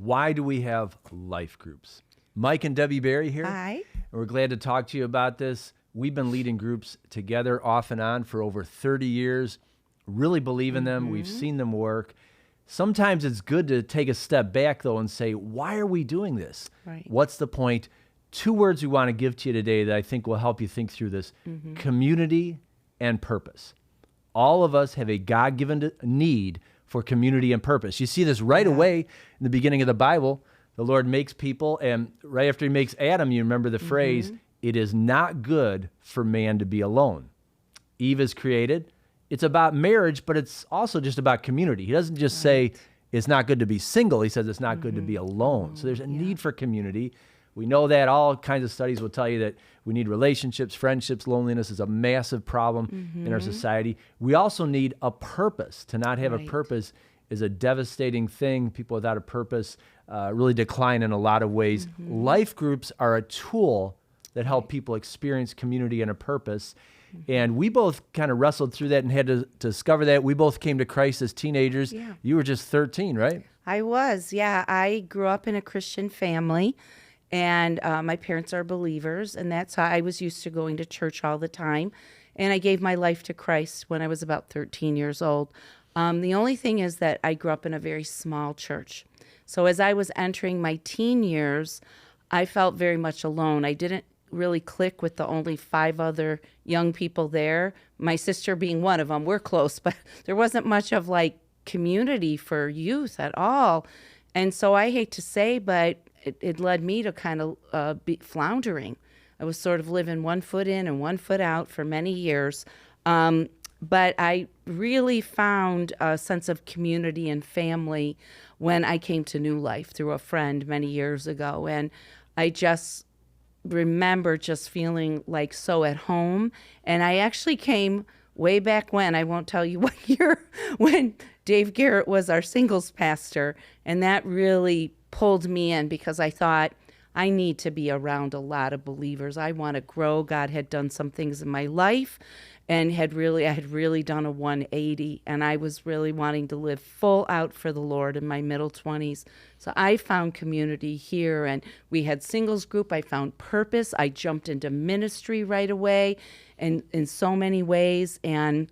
Why do we have life groups? Mike and Debbie Berry here. Hi. And we're glad to talk to you about this. We've been leading groups together off and on for over 30 years. Really believe in them. We've seen them work. Sometimes it's good to take a step back, though, and say, why are we doing this? Right. What's the point? 2 words we want to give to you today that I think will help you think through this. Community and purpose. All of us have a God-given need for community and purpose. You see this right away in the beginning of the Bible. The Lord makes people, and right after he makes Adam, you remember the phrase, it is not good for man to be alone. Eve is created. It's about marriage, but it's also just about community. He doesn't just say it's not good to be single. He says it's not good to be alone. So there's a need for community. We know that. All kinds of studies will tell you that we need relationships, friendships. Loneliness is a massive problem in our society. We also need a purpose. To not have a purpose is a devastating thing. People without a purpose really decline in a lot of ways. Life groups are a tool that help people experience community and a purpose. And we both kind of wrestled through that and had to discover that. We both came to Christ as teenagers. Yeah. You were just 13, right? I was, yeah. I grew up in a Christian family, and my parents are believers, and that's how I was used to going to church all the time. And I gave my life to Christ when I was about 13 years old. The only thing is that I grew up in a very small church. So as I was entering my teen years, I felt very much alone. I didn't really click with the only 5 other young people there, my sister being one of them. We're close, but there wasn't much of like community for youth at all. And so I hate to say, but it led me to kind of be floundering. I was sort of living 1 foot in and 1 foot out for many years. But I really found a sense of community and family when I came to New Life through a friend many years ago. And I just remember just feeling like so at home. And I actually came way back when, I won't tell you what year, when Dave Garrett was our singles pastor. And that really pulled me in because I thought, I need to be around a lot of believers. I want to grow. God had done some things in my life and I had really done a 180, and I was really wanting to live full out for the Lord in my middle 20s. So I found community here, and we had singles group. I found purpose. I jumped into ministry right away and in so many ways. And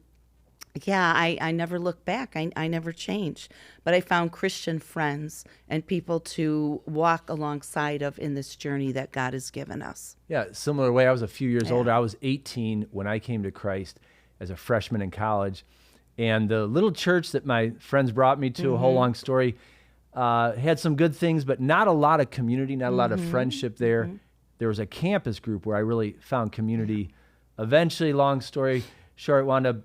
yeah, I never looked back. I never changed. But I found Christian friends and people to walk alongside of in this journey that God has given us. Yeah, similar way. I was a few years older. I was 18 when I came to Christ as a freshman in college. And the little church that my friends brought me to, a whole long story, had some good things, but not a lot of community, not a lot of friendship there. There was a campus group where I really found community. Eventually, long story short, wound up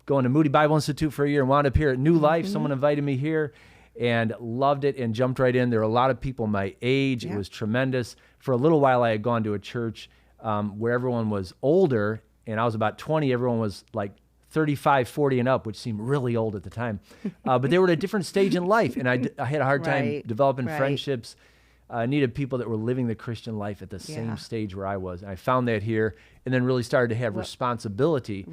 going to Moody Bible Institute for a year and wound up here at New Life. Someone invited me here and loved it and jumped right in. There were a lot of people my age. It was tremendous. For a little while, I had gone to a church where everyone was older, and I was about 20. Everyone was like 35, 40 and up, which seemed really old at the time. But they were at a different stage in life, and I had a hard time developing friendships. I needed people that were living the Christian life at the same stage where I was. And I found that here, and then really started to have responsibility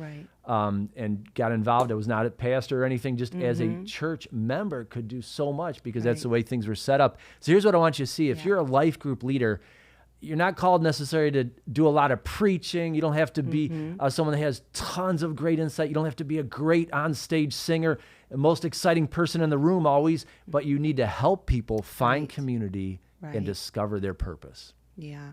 and got involved. I was not a pastor or anything, just as a church member could do so much because that's the way things were set up. So here's what I want you to see. If you're a life group leader, you're not called necessarily to do a lot of preaching. You don't have to be someone that has tons of great insight. You don't have to be a great on-stage singer, the most exciting person in the room always, but you need to help people find community and discover their purpose. Yeah.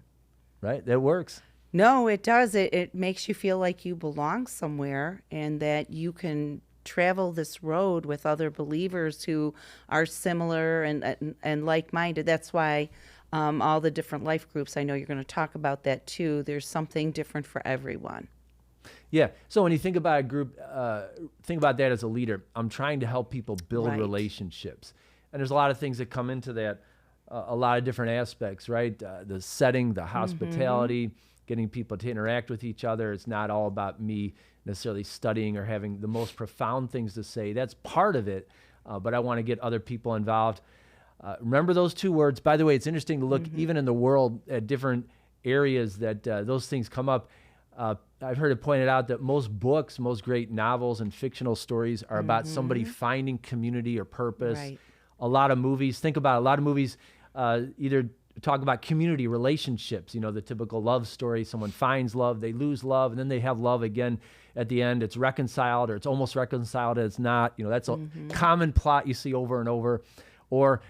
Right? That works. No, it does. It makes you feel like you belong somewhere and that you can travel this road with other believers who are similar and like-minded. That's why all the different life groups, I know you're going to talk about that too. There's something different for everyone. Yeah. So when you think about a group, think about that as a leader. I'm trying to help people build relationships. And there's a lot of things that come into that, a lot of different aspects, right? The setting, the hospitality, getting people to interact with each other. It's not all about me necessarily studying or having the most profound things to say. That's part of it, but I want to get other people involved. Remember those 2 words. By the way, it's interesting to look even in the world at different areas that those things come up. I've heard it pointed out that most books, most great novels and fictional stories are about somebody finding community or purpose. a lot of movies. Think about it, a lot of movies either talk about community relationships, the typical love story. Someone finds love, they lose love, and then they have love again at the end. It's reconciled, or it's almost reconciled, and it's not. That's a common plot you see over and over. Or,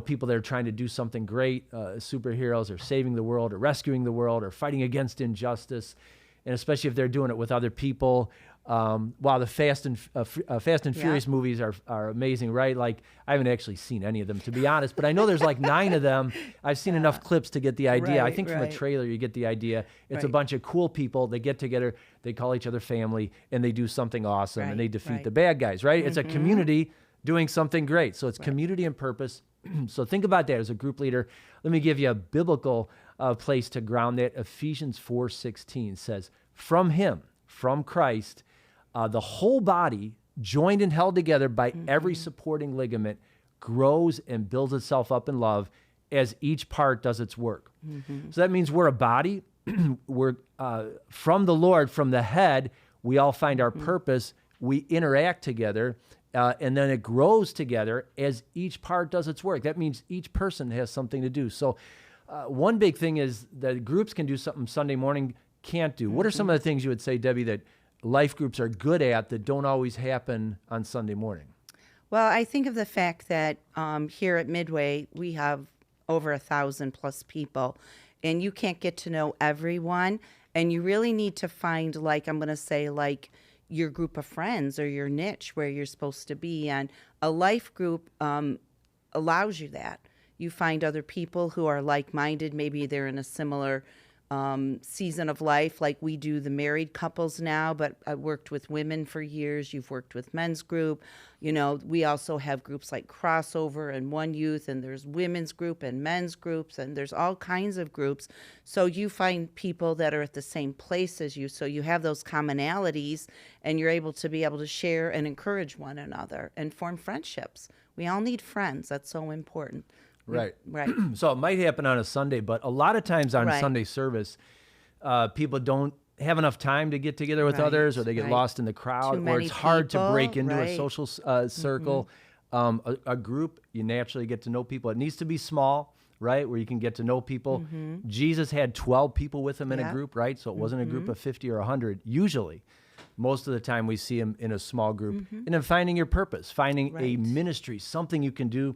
people that are trying to do something great, superheroes, or saving the world, or rescuing the world, or fighting against injustice. And especially if they're doing it with other people. While the Fast and Furious movies are amazing, right? Like, I haven't actually seen any of them, to be honest, but I know there's like 9 of them. I've seen enough clips to get the idea. I think from a trailer, you get the idea. It's a bunch of cool people. They get together, they call each other family, and they do something awesome, and they defeat the bad guys, right? It's a community doing something great. So it's community and purpose. So think about that as a group leader. Let me give you a biblical place to ground that. Ephesians 4:16 says, from him, from Christ, the whole body, joined and held together by every supporting ligament, grows and builds itself up in love as each part does its work. So that means we're a body. We're from the Lord, from the head, we all find our purpose. We interact together. And then it grows together as each part does its work. That means each person has something to do. So one big thing is that groups can do something Sunday morning can't do. What are some of the things you would say, Debbie, that life groups are good at that don't always happen on Sunday morning? Well, I think of the fact that here at Midway, we have over 1,000 plus people, and you can't get to know everyone. And you really need to find, your group of friends or your niche where you're supposed to be. And a life group allows you that. You find other people who are like-minded. Maybe they're in a similar season of life, like we do the married couples now, but I worked with women for years. You've worked with men's group. We also have groups like Crossover and One Youth, and there's women's group and men's groups, and there's all kinds of groups. So you find people that are at the same place as you. So you have those commonalities, and you're able to share and encourage one another and form friendships. We all need friends. That's so important. Right. Right. So it might happen on a Sunday, but a lot of times on Sunday service, people don't have enough time to get together with others, or they get lost in the crowd, or it's hard to break into a social circle. A group, you naturally get to know people. It needs to be small, right, where you can get to know people. Jesus had 12 people with him in a group, right? So it wasn't a group of 50 or 100, usually. Most of the time we see him in a small group. And then finding your purpose, finding a ministry, something you can do,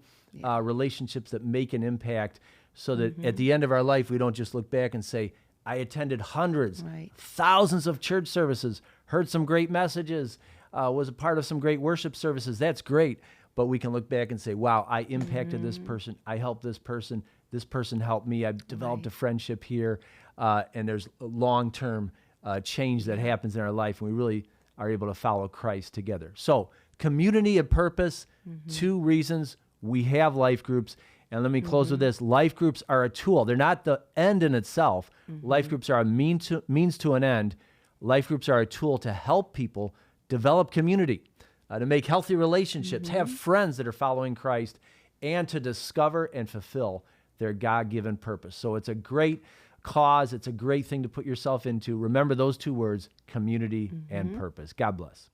relationships that make an impact, so that at the end of our life, we don't just look back and say, I attended hundreds, thousands of church services, heard some great messages, was a part of some great worship services. That's great. But we can look back and say, wow, I impacted this person. I helped this person. This person helped me. I've developed a friendship here. And there's long-term change that happens in our life, and we really are able to follow Christ together. So community and purpose, 2 reasons we have life groups. And let me close with this. Life groups are a tool. They're not the end in itself. Life groups are a means to an end. Life groups are a tool to help people develop community, to make healthy relationships, have friends that are following Christ, and to discover and fulfill their God-given purpose. So it's a great cause. It's a great thing to put yourself into. Remember those 2 words, community and purpose. God bless.